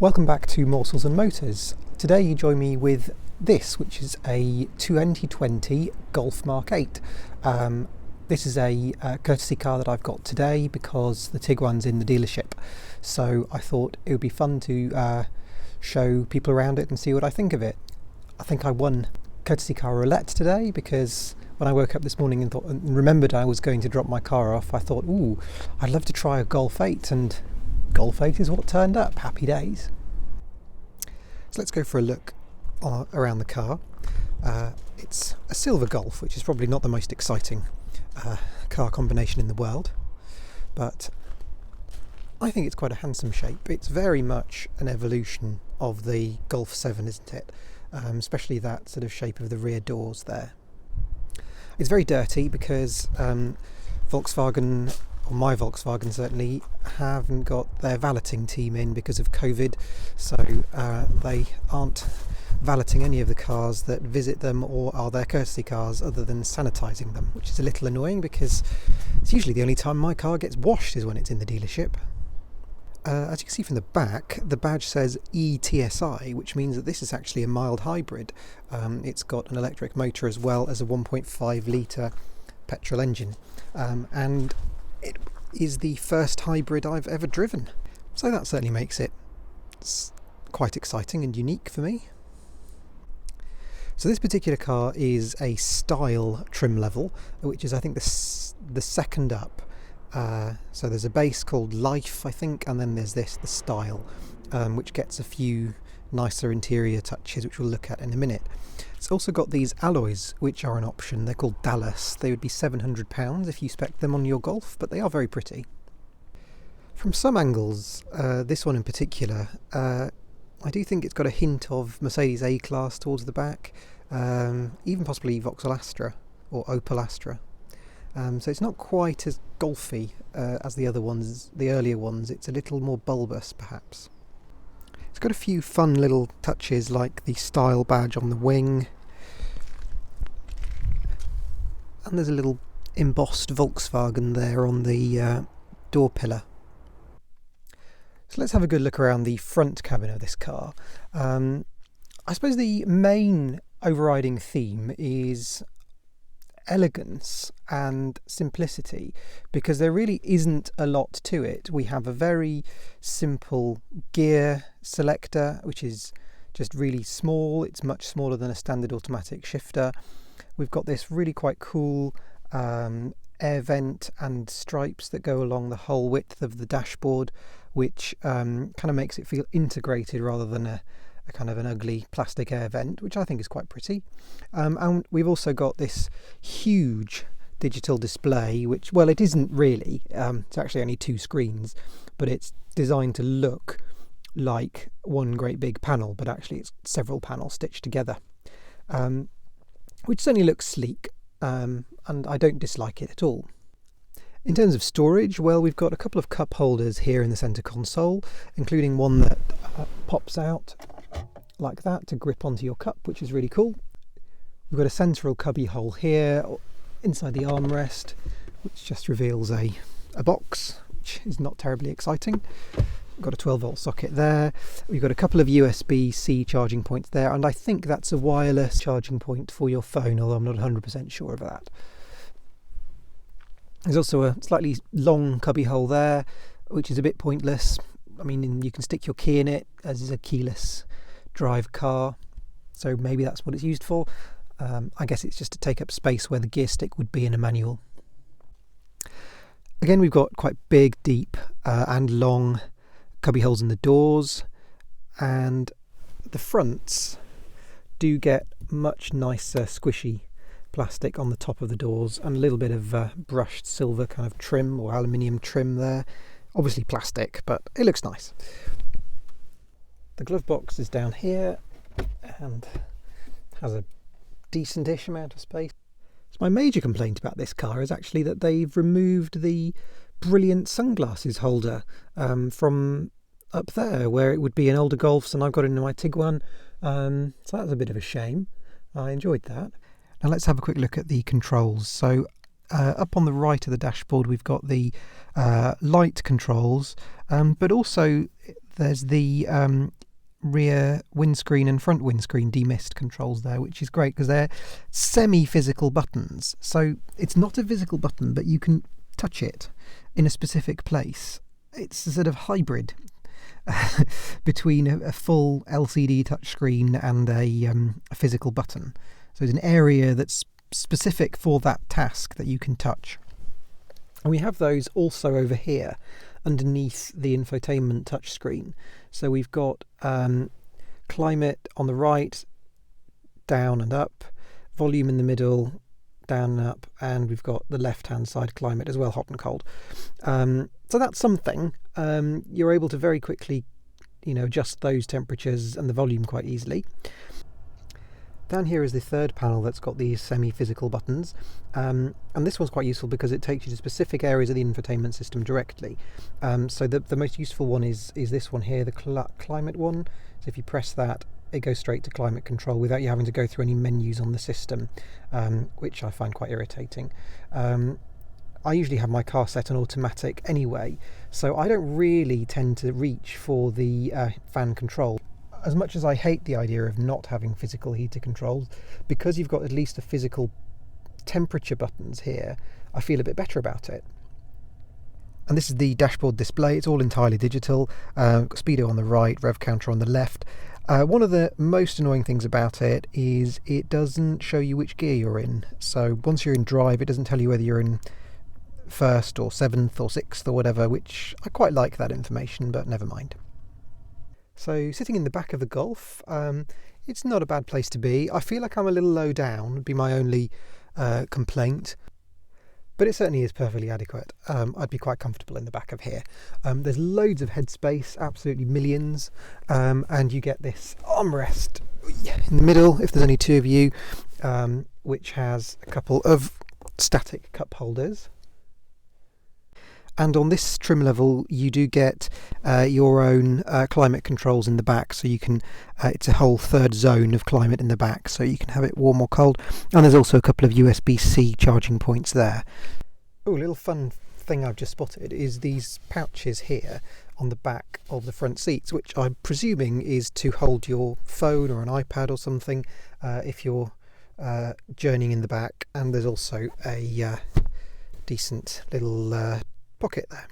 Welcome back to Morsels and Motors. Today you join me with this, which is a 2020 Golf Mark 8. This is a courtesy car that I've got today because the Tiguan's in the dealership. So I thought it would be fun to show people around it and see what I think of it. I think I won courtesy car roulette today because when I woke up this morning and remembered I was going to drop my car off, I thought, ooh, I'd love to try a Golf 8, and Golf 8 is what turned up. Happy days. So let's go for a look around the car. It's a silver Golf, which is probably not the most exciting car combination in the world, but I think it's quite a handsome shape. It's very much an evolution of the Golf 7, isn't it? Especially that sort of shape of the rear doors there. It's very dirty because Volkswagen, or my Volkswagen certainly, haven't got their valeting team in because of COVID, so they aren't valeting any of the cars that visit them or are their courtesy cars other than sanitising them, which is a little annoying because it's usually the only time my car gets washed is when it's in the dealership. As you can see from the back, the badge says eTSI, which means that this is actually a mild hybrid. It's got an electric motor as well as a 1.5 litre petrol engine, and it is the first hybrid I've ever driven, so that certainly makes it quite exciting and unique for me. So this particular car is a style trim level, which is I think the second up. So there's a base called Life, I think, and then there's the Style, which gets a few nicer interior touches, which we'll look at in a minute. It's also got these alloys, which are an option. They're called Dallas. They would be £700 if you spec them on your Golf, but they are very pretty. From some angles, this one in particular, I do think it's got a hint of Mercedes A-Class towards the back, even possibly Vauxhall Astra or Opel Astra. So it's not quite as golfy as the other ones, the earlier ones. It's a little more bulbous, perhaps. It's got a few fun little touches like the Style badge on the wing, and there's a little embossed Volkswagen there on the door pillar. So let's have a good look around the front cabin of this car. I suppose the main overriding theme is elegance and simplicity, because there really isn't a lot to it. We have a very simple gear selector, which is just really small. It's much smaller than a standard automatic shifter. We've got this really quite cool air vent and stripes that go along the whole width of the dashboard, which kind of makes it feel integrated rather than a kind of an ugly plastic air vent, which I think is quite pretty. And we've also got this huge digital display, which, well, it isn't really. It's actually only two screens, but it's designed to look like one great big panel, but actually it's several panels stitched together, which certainly looks sleek, and I don't dislike it at all. In terms of storage, well, we've got a couple of cup holders here in the centre console, including one that pops out like that to grip onto your cup, which is really cool. We've got a central cubby hole here inside the armrest, which just reveals a box, which is not terribly exciting. We've got a 12-volt socket there. We've got a couple of USB-C charging points there, and I think that's a wireless charging point for your phone, although I'm not 100% sure of that. There's also a slightly long cubby hole there, which is a bit pointless. I mean, you can stick your key in it, as is a keyless drive car, so maybe that's what it's used for. I guess it's just to take up space where the gear stick would be in a manual. Again, we've got quite big, deep and long cubby holes in the doors, and the fronts do get much nicer squishy plastic on the top of the doors, and a little bit of brushed silver kind of trim or aluminium trim there. Obviously plastic, but it looks nice. The glove box is down here and has a decent-ish amount of space. So my major complaint about this car is actually that they've removed the brilliant sunglasses holder from up there where it would be in older Golfs, and I've got it in my Tiguan, so that's a bit of a shame. I enjoyed that. Now let's have a quick look at the controls. So up on the right of the dashboard we've got the light controls, but also there's the rear windscreen and front windscreen demist controls there, which is great because they're semi-physical buttons. So it's not a physical button, but you can touch it in a specific place. It's a sort of hybrid between a full LCD touchscreen and a physical button. So it's an area that's specific for that task that you can touch. And we have those also over here underneath the infotainment touchscreen. So we've got climate on the right, down and up, volume in the middle, down and up, and we've got the left-hand side climate as well, hot and cold. So that's something. You're able to very quickly, adjust those temperatures and the volume quite easily. Down here is the third panel that's got these semi-physical buttons, and this one's quite useful because it takes you to specific areas of the infotainment system directly. So the most useful one is this one here, the climate one. So if you press that, it goes straight to climate control without you having to go through any menus on the system, which I find quite irritating. I usually have my car set on automatic anyway, so I don't really tend to reach for the fan control. As much as I hate the idea of not having physical heater controls, because you've got at least the physical temperature buttons here, I feel a bit better about it. And this is the dashboard display. It's all entirely digital. Got speedo on the right, rev counter on the left. One of the most annoying things about it is it doesn't show you which gear you're in. So once you're in drive, it doesn't tell you whether you're in first or seventh or sixth or whatever, which I quite like that information, but never mind. So sitting in the back of the Golf, it's not a bad place to be. I feel like I'm a little low down, would be my only complaint, but it certainly is perfectly adequate. I'd be quite comfortable in the back of here. There's loads of headspace, absolutely millions, and you get this armrest in the middle if there's only two of you, which has a couple of static cup holders. And on this trim level, you do get your own climate controls in the back, so you can, it's a whole third zone of climate in the back, so you can have it warm or cold. And there's also a couple of USB-C charging points there. Oh, a little fun thing I've just spotted is these pouches here on the back of the front seats, which I'm presuming is to hold your phone or an iPad or something if you're journeying in the back. And there's also a decent little pocket there.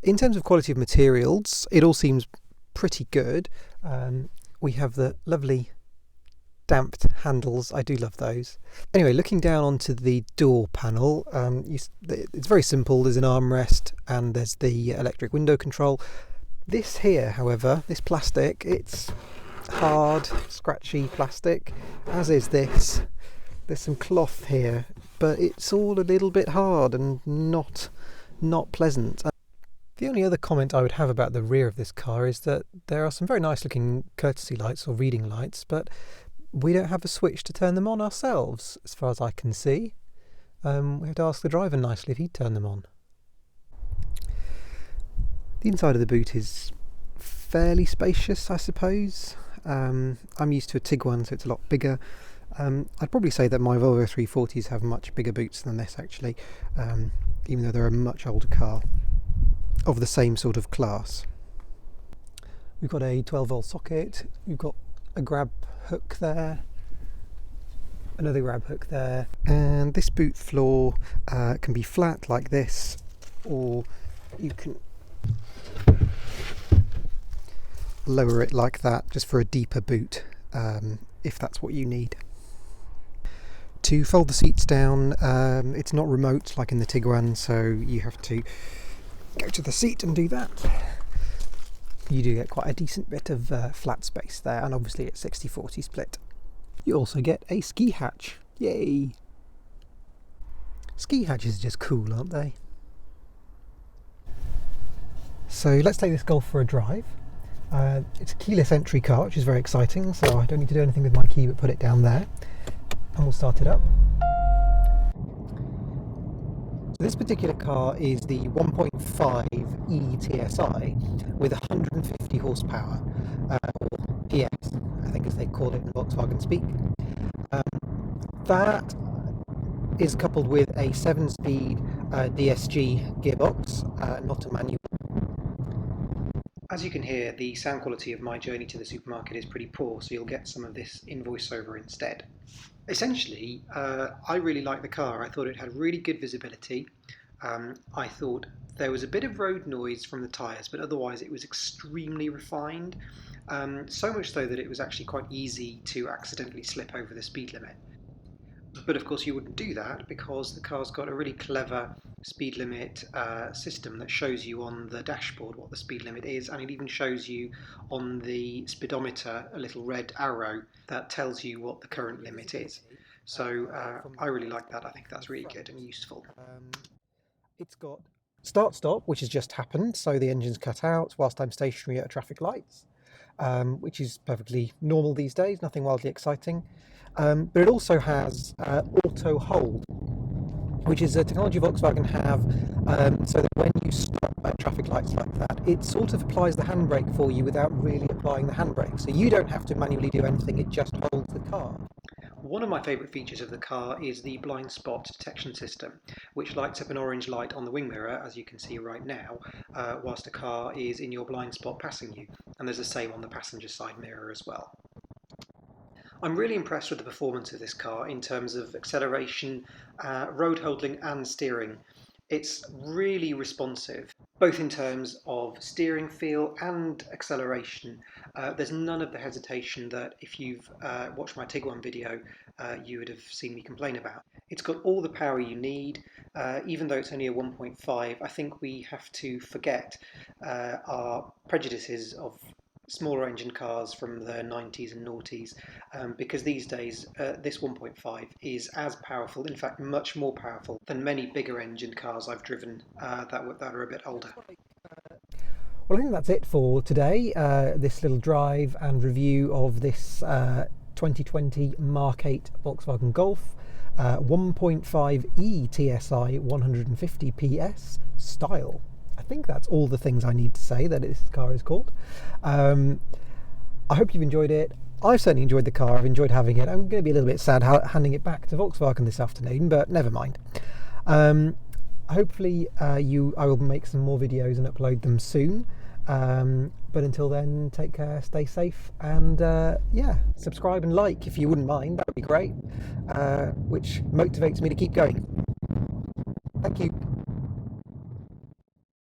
In terms of quality of materials, it all seems pretty good. We have the lovely damped handles. I do love those. Anyway, looking down onto the door panel, it's very simple. There's an armrest and there's the electric window control. This here, however, this plastic, it's hard, scratchy plastic, as is this. There's some cloth here, but it's all a little bit hard and not pleasant. The only other comment I would have about the rear of this car is that there are some very nice looking courtesy lights or reading lights, but we don't have a switch to turn them on ourselves as far as I can see. We have to ask the driver nicely if he'd turn them on. The inside of the boot is fairly spacious, I suppose. I'm used to a Tiguan, so it's a lot bigger. I'd probably say that my Volvo 340s have much bigger boots than this actually, even though they're a much older car of the same sort of class. We've got a 12-volt socket, we've got a grab hook there, another grab hook there, and this boot floor can be flat like this, or you can lower it like that just for a deeper boot if that's what you need. To fold the seats down, it's not remote like in the Tiguan, so you have to go to the seat and do that. You do get quite a decent bit of flat space there, and obviously it's 60-40 split. You also get a ski hatch. Yay! Ski hatches are just cool, aren't they? So let's take this Golf for a drive. It's a keyless entry car, which is very exciting, so I don't need to do anything with my key but put it down there. And we'll start it up. So this particular car is the 1.5 eTSI with 150 horsepower, or PS, I think as they call it in Volkswagen speak. That is coupled with a 7-speed DSG gearbox, not a manual. As you can hear, the sound quality of my journey to the supermarket is pretty poor, so you'll get some of this in voiceover instead. Essentially, I really liked the car. I thought it had really good visibility. I thought there was a bit of road noise from the tyres, but otherwise it was extremely refined. So much so that it was actually quite easy to accidentally slip over the speed limit. But of course you wouldn't do that because the car's got a really clever speed limit system that shows you on the dashboard what the speed limit is, and it even shows you on the speedometer a little red arrow that tells you what the current limit is. So I really like that. I think that's really good and useful. It's got start stop, which has just happened, so the engine's cut out whilst I'm stationary at traffic lights, which is perfectly normal these days, nothing wildly exciting. But it also has auto hold, which is a technology Volkswagen have, so that when you stop at traffic lights like that, it sort of applies the handbrake for you without really applying the handbrake. So you don't have to manually do anything, it just holds the car. One of my favourite features of the car is the blind spot detection system, which lights up an orange light on the wing mirror, as you can see right now, whilst a car is in your blind spot passing you. And there's the same on the passenger side mirror as well. I'm really impressed with the performance of this car in terms of acceleration, road holding and steering. It's really responsive, both in terms of steering feel and acceleration. There's none of the hesitation that if you've watched my Tiguan video, you would have seen me complain about. It's got all the power you need, even though it's only a 1.5. I think we have to forget our prejudices of smaller engine cars from the 90s and noughties, because these days this 1.5 is as powerful, in fact much more powerful than many bigger engine cars I've driven that are a bit older. Well, I think that's it for today, this little drive and review of this 2020 Mark 8 Volkswagen Golf 1.5 eTSI 150 PS style. I think that's all the things I need to say that this car is called. I hope you've enjoyed it. I've certainly enjoyed the car. I've enjoyed having it. I'm going to be a little bit sad handing it back to Volkswagen this afternoon, but never mind. Hopefully I will make some more videos and upload them soon. But until then, take care, stay safe, and yeah, subscribe and like if you wouldn't mind. That would be great, which motivates me to keep going. Thank you.